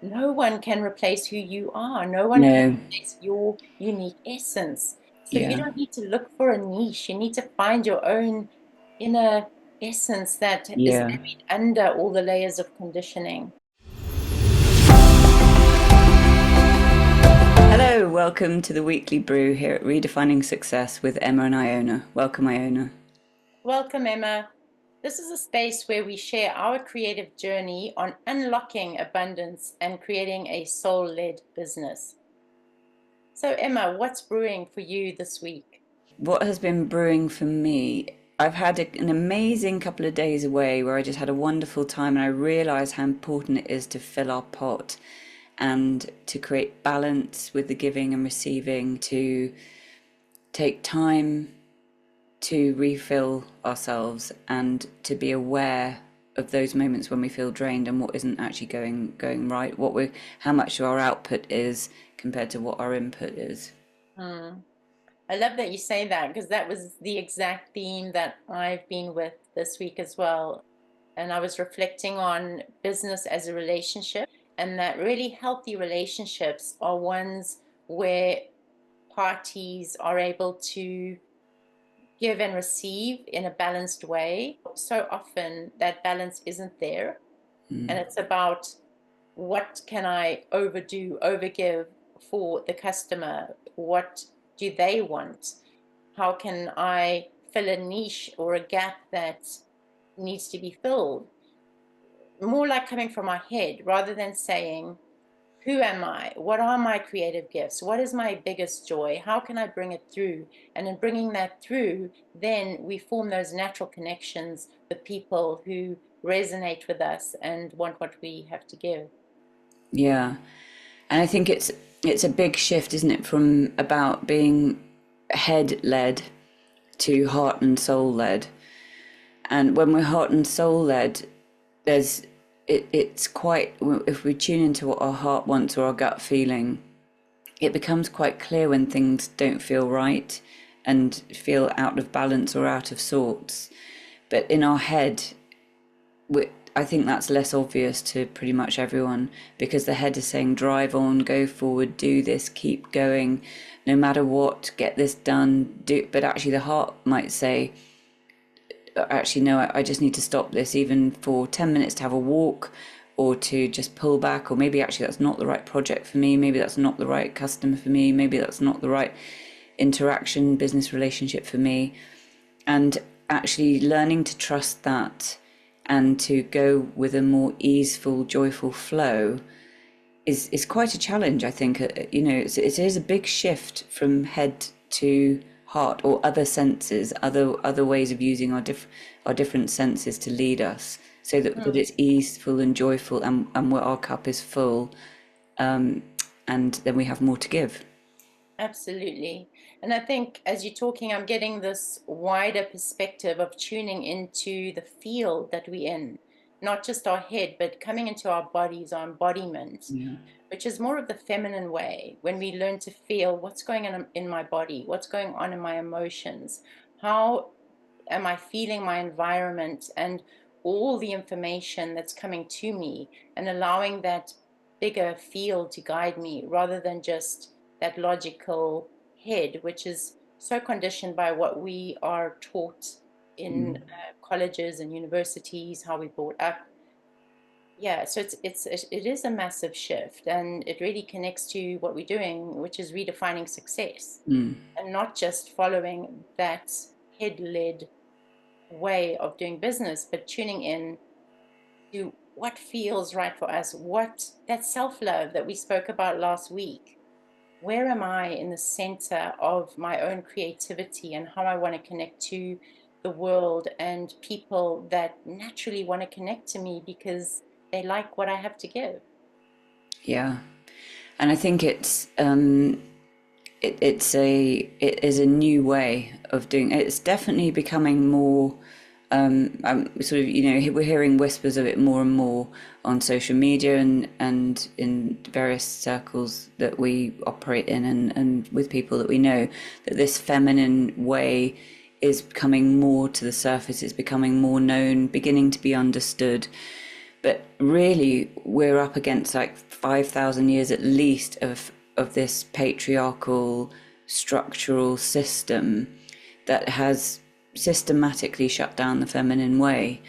no one can replace who you are. No one can No. replace your unique essence. So you Yeah. don't need to look for a niche. You need to find your own inner essence that is Yeah. buried under all the layers of conditioning. Hello, welcome to the Weekly Brew here at Redefining Success with Emma and Iona. Welcome, Iona. Welcome, Emma. This is a space where we share our creative journey on unlocking abundance and creating a soul-led business. So, Emma, what's brewing for you this week? What has been brewing for me? I've had an amazing couple of days away where I just had a wonderful time and I realised how important it is to fill our pot and to create balance with the giving and receiving, to take time to refill ourselves and to be aware of those moments when we feel drained and what isn't actually going right, how much our output is compared to what our input is. Hmm. I love that you say that because that was the exact theme that I've been with this week as well. And I was reflecting on business as a relationship, and that really healthy relationships are ones where parties are able to give and receive in a balanced way. So often that balance isn't there, and it's about what can I overdo, overgive for the customer? What do they want? How can I fill a niche or a gap that needs to be filled? More like coming from my head rather than saying, who am I? What are my creative gifts? What is my biggest joy? How can I bring it through? And in bringing that through, then we form those natural connections with people who resonate with us and want what we have to give. Yeah. And I think it's a big shift, isn't it, from about being head led to heart and soul led. And when we're heart and soul led, there's it's quite, if we tune into what our heart wants or our gut feeling, it becomes quite clear when things don't feel right and feel out of balance or out of sorts. But in our head, I think that's less obvious to pretty much everyone because the head is saying, drive on, go forward, do this, keep going, no matter what, get this done. But actually, the heart might say, actually, no, I just need to stop this, even for 10 minutes to have a walk or to just pull back. Or maybe actually, that's not the right project for me. Maybe that's not the right customer for me. Maybe that's not the right interaction, business relationship for me. And actually, learning to trust that and to go with a more easeful, joyful flow is quite a challenge, I think. It is a big shift from head to heart or other senses, other ways of using our different senses to lead us, so that it's easeful and joyful, and where our cup is full, and then we have more to give. Absolutely. And I think as you're talking, I'm getting this wider perspective of tuning into the field that we're in, not just our head, but coming into our bodies, our embodiment, Yeah. which is more of the feminine way when we learn to feel what's going on in my body, what's going on in my emotions, how am I feeling my environment, and all the information that's coming to me, and allowing that bigger field to guide me rather than just that logical head, which is so conditioned by what we are taught in colleges and universities, how we brought up. Yeah, so it is a massive shift, and it really connects to what we're doing, which is redefining success, and not just following that head-led way of doing business, but tuning in to what feels right for us, what that self-love that we spoke about last week. Where am I in the center of my own creativity and how I want to connect to the world and people that naturally want to connect to me because they like what I have to give? Yeah. And I think it is a new way of doing it. It's definitely becoming more, sort of, we're hearing whispers of it more and more on social media and in various circles that we operate in, and with people that we know, that this feminine way is coming more to the surface. It's becoming more known, beginning to be understood. But really, we're up against like 5,000 years at least of this patriarchal structural system that has systematically shut down the feminine way.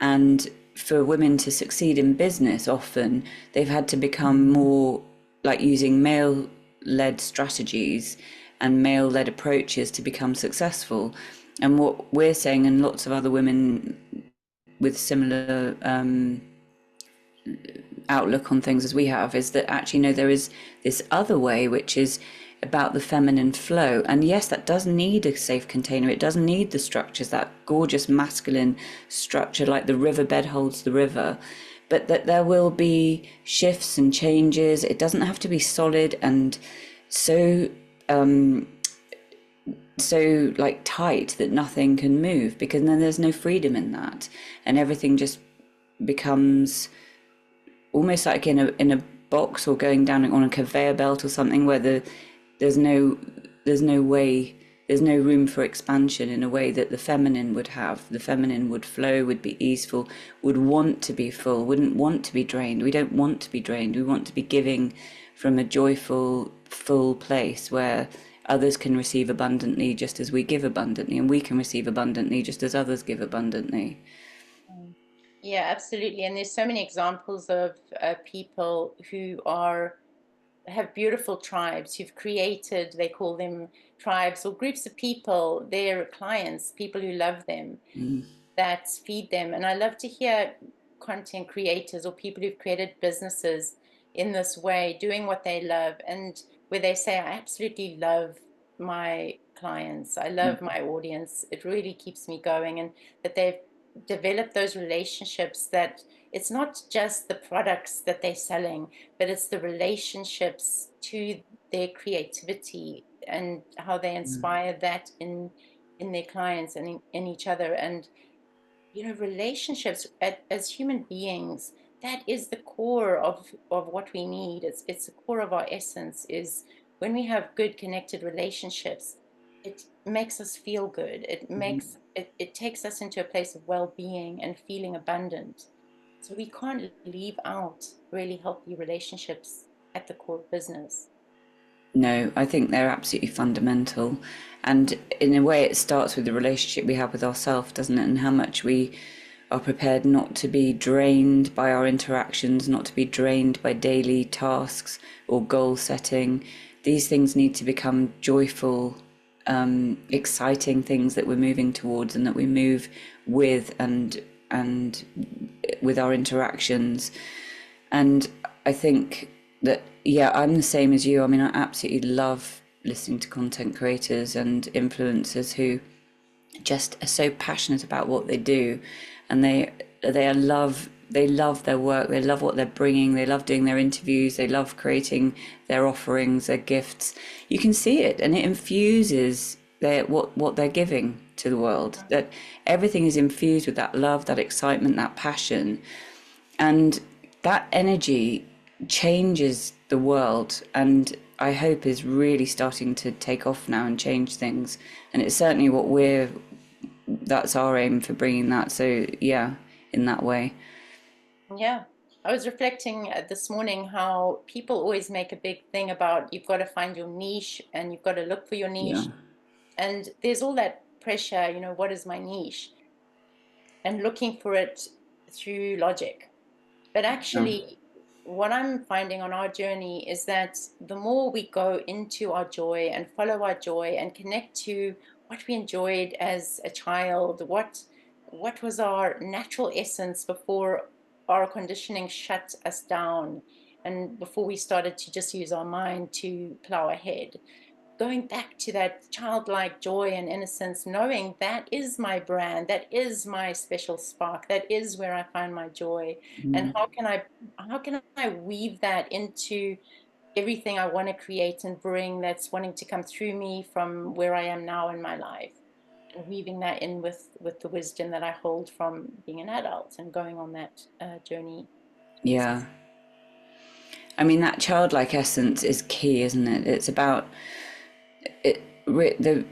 And for women to succeed in business, often they've had to become more like using male led strategies and male led approaches to become successful. And what we're saying, and lots of other women with similar outlook on things as we have, is that actually no, there is this other way which is about the feminine flow. And yes, that does need a safe container, it does need the structures, that gorgeous masculine structure like the riverbed holds the river, but that there will be shifts and changes. It doesn't have to be solid and so so like tight that nothing can move, because then there's no freedom in that, and everything just becomes almost like in a box or going down on a conveyor belt or something where there's no way, there's no room for expansion in a way that the feminine would have. The feminine would flow, would be easeful, would want to be full, wouldn't want to be drained. We don't want to be drained. We want to be giving from a joyful, full place where others can receive abundantly just as we give abundantly, and we can receive abundantly just as others give abundantly. Yeah, absolutely. And there's so many examples of people who have beautiful tribes who've created, they call them tribes or groups of people, their clients, people who love them, that feed them. And I love to hear content creators or people who've created businesses in this way, doing what they love, and where they say, I absolutely love my clients, I love my audience, it really keeps me going. And that they've developed those relationships, that it's not just the products that they're selling, but it's the relationships to their creativity and how they inspire that in their clients and in each other. And relationships as human beings, that is the core of what we need. It's the core of our essence. Is when we have good connected relationships, it makes us feel good. It takes us into a place of well-being and feeling abundant. So we can't leave out really healthy relationships at the core of business. No, I think they're absolutely fundamental. And in a way, it starts with the relationship we have with ourselves, doesn't it? And how much we are prepared not to be drained by our interactions, not to be drained by daily tasks or goal setting. These things need to become joyful, exciting things that we're moving towards and that we move with and with our interactions. And I think that, yeah, I'm the same as you. I mean, I absolutely love listening to content creators and influencers who just are so passionate about what they do, and they love their work, they love what they're bringing, they love doing their interviews, they love creating their offerings, their gifts. You can see it, and it infuses what they're giving to the world. That everything is infused with that love, that excitement, that passion, and that energy changes the world, and I hope is really starting to take off now and change things. And it's certainly that's our aim for bringing that. So yeah, in that way. Yeah. I was reflecting this morning how people always make a big thing about you've got to find your niche and you've got to look for your Yeah. niche. And there's all that pressure, what is my niche? And looking for it through logic. But Yeah. actually, what I'm finding on our journey is that the more we go into our joy and follow our joy and connect to what we enjoyed as a child, what was our natural essence before our conditioning shut us down and before we started to just use our mind to plow ahead, going back to that childlike joy and innocence, knowing that is my brand, that is my special spark, that is where I find my joy. And how can I weave that into everything I want to create and bring, that's wanting to come through me from where I am now in my life, and weaving that in with the wisdom that I hold from being an adult and going on that journey. Yeah. I mean, that childlike essence is key, isn't it? It's about the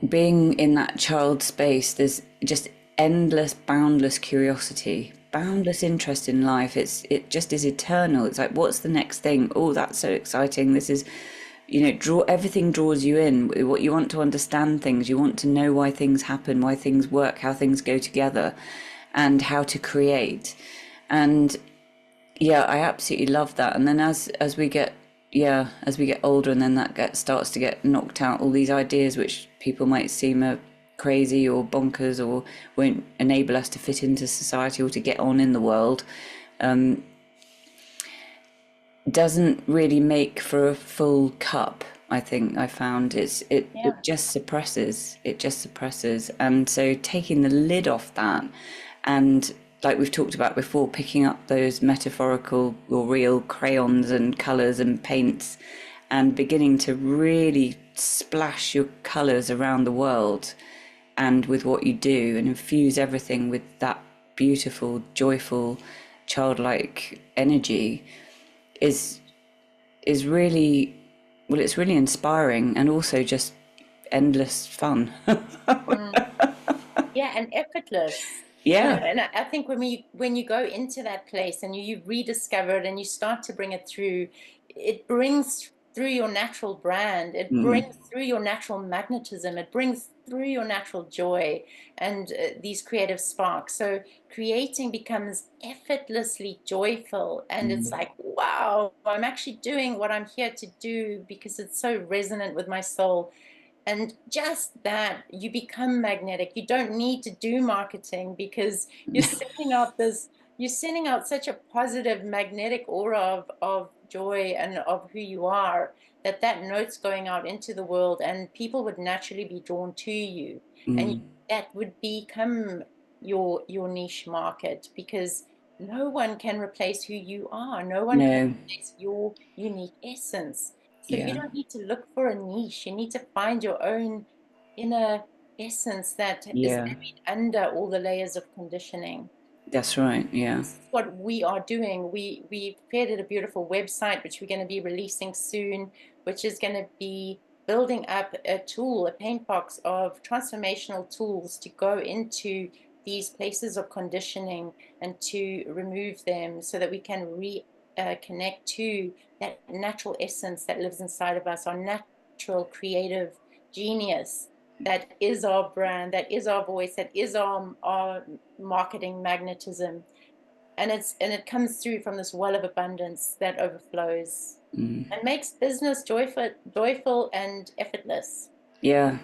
being in that child space. There's just endless, boundless curiosity, boundless interest in life. It just is eternal. It's like, what's the next thing? Oh, that's so exciting. This is, draw everything draws you in. What you want to understand things, you want to know why things happen, why things work, how things go together, and how to create. And yeah, I absolutely love that. And then as we get as we get older, and then starts to get knocked out, all these ideas which people might seem crazy or bonkers or won't enable us to fit into society or to get on in the world, doesn't really make for a full cup. I think I found Yeah. it just suppresses. And so taking the lid off that, and like we've talked about before, picking up those metaphorical or real crayons and colors and paints, and beginning to really splash your colors around the world and with what you do, and infuse everything with that beautiful, joyful, childlike energy is is really, well, it's really inspiring, and also just endless fun. Mm. Yeah, and effortless. Yeah. And I think when you go into that place and you rediscover it and you start to bring it through, it brings through your natural brand, it brings through your natural magnetism, it brings through your natural joy and these creative sparks. So creating becomes effortlessly joyful, and it's like, wow, I'm actually doing what I'm here to do because it's so resonant with my soul. And just that, you become magnetic. You don't need to do marketing because you're sending out such a positive magnetic aura of joy and of who you are, that that note's going out into the world and people would naturally be drawn to you. And that would become your niche market, because no one can replace who you are. No one can No. replace your unique essence. So you Yeah. don't need to look for a niche. You need to find your own inner essence that is Yeah. buried under all the layers of conditioning. That's right. Yeah. This is what we are doing. We've created a beautiful website, which we're going to be releasing soon, which is going to be building up a tool, a paint box of transformational tools to go into these places of conditioning and to remove them so that we can reconnect to that natural essence that lives inside of us, our natural creative genius that is our brand, that is our voice, that is our marketing magnetism. And it comes through from this well of abundance that overflows and makes business joyful and effortless. Yeah.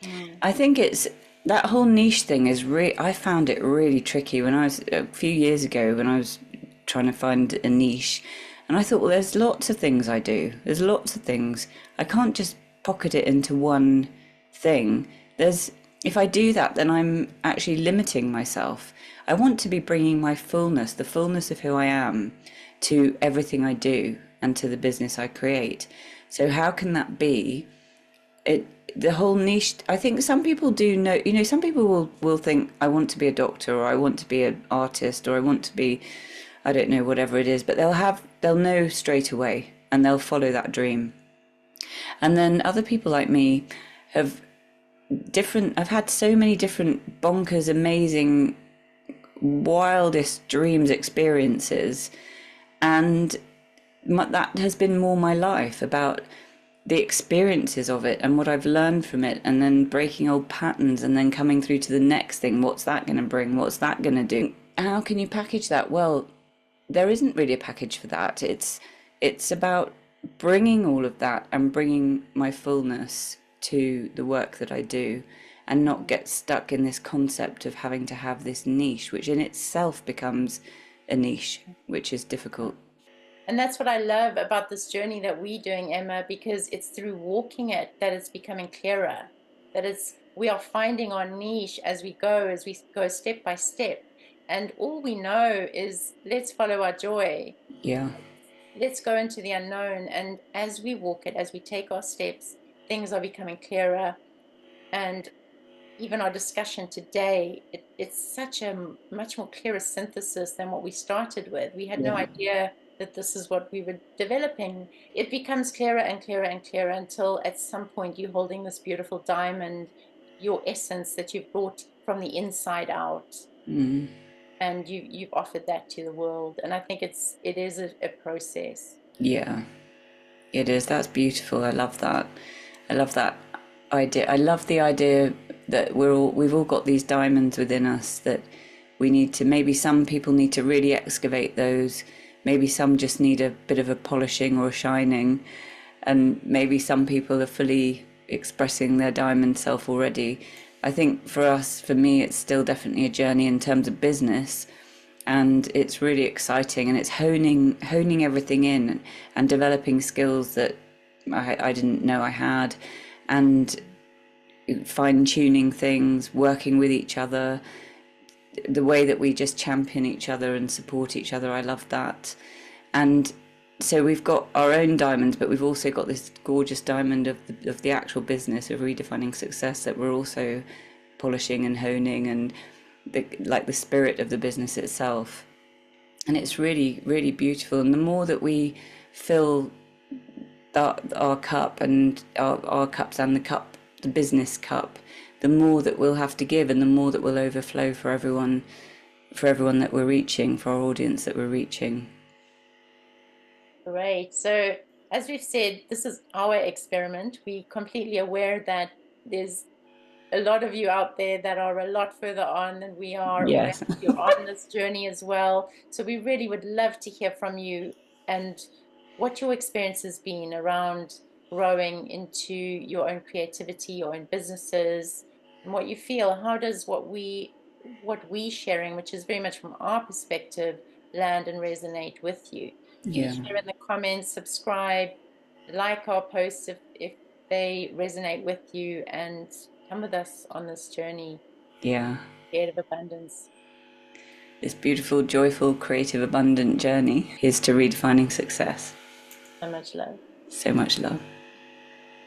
Mm. I think it's that whole niche thing is I found it really tricky when I was a few years ago when I was trying to find a niche, and I thought, well, there's lots of things I do. There's lots of things. I can't just pocket it into one thing. There's If I do that, then I'm actually limiting myself. I want to be bringing my fullness, the fullness of who I am, to everything I do and to the business I create. So how can that be? it The whole niche, I think some people do know, some people will think, I want to be a doctor, or I want to be an artist, or I want to be, I don't know, whatever it is, but they'll know straight away, and they'll follow that dream. And then other people like me have I've had so many different bonkers, amazing, wildest dreams, experiences, and that has been more my life, about the experiences of it and what I've learned from it, and then breaking old patterns, and then coming through to the next thing. What's that going to bring? What's that going to do? How can you package that? Well, there isn't really a package for that. It's about bringing all of that and bringing my fullness to the work that I do, and not get stuck in this concept of having to have this niche, which in itself becomes a niche, which is difficult. And that's what I love about this journey that we're doing, Emma, because it's through walking it that it's becoming clearer, that we are finding our niche as we go step by step. And all we know is, let's follow our joy. Yeah. Let's go into the unknown. And as we walk it, as we take our steps, things are becoming clearer. And even our discussion today, it's such a much more clearer synthesis than what we started with. We had no Yeah. idea that this is what we were developing. It becomes clearer and clearer and clearer until at some point you're holding this beautiful diamond, your essence that you've brought from the inside out. and you've offered that to the world. And I think it is a process. Yeah, it is. That's beautiful. I love that. I love that idea. I love the idea that we've all got these diamonds within us that we need to, maybe some people need to really excavate those. Maybe some just need a bit of a polishing or a shining. And maybe some people are fully expressing their diamond self already. I think for us, for me, it's still definitely a journey in terms of business, and it's really exciting, and it's honing everything in and developing skills that I didn't know I had, and fine tuning things, working with each other, the way that we just champion each other and support each other. I love that. And so we've got our own diamonds, but we've also got this gorgeous diamond of the actual business of redefining success that we're also polishing and honing, and like the spirit of the business itself. And it's really, really beautiful. And the more that we fill our cup and our cups and the business cup, the more that we'll have to give, and the more that will overflow for everyone that we're reaching, for our audience that we're reaching. Great. So, as we've said, this is our experiment. We're completely aware that there's a lot of you out there that are a lot further on than we are, or Yes. perhaps you're on this journey as well. So, we really would love to hear from you and what your experience has been around growing into your own creativity, your own businesses, and what you feel. How does what we sharing, which is very much from our perspective, land and resonate with you? Please Yeah. share in the comments, subscribe, like our posts if they resonate with you, and come with us on this journey, Yeah. creative abundance. This beautiful, joyful, creative, abundant journey. Here's to redefining success. So much love. So much love.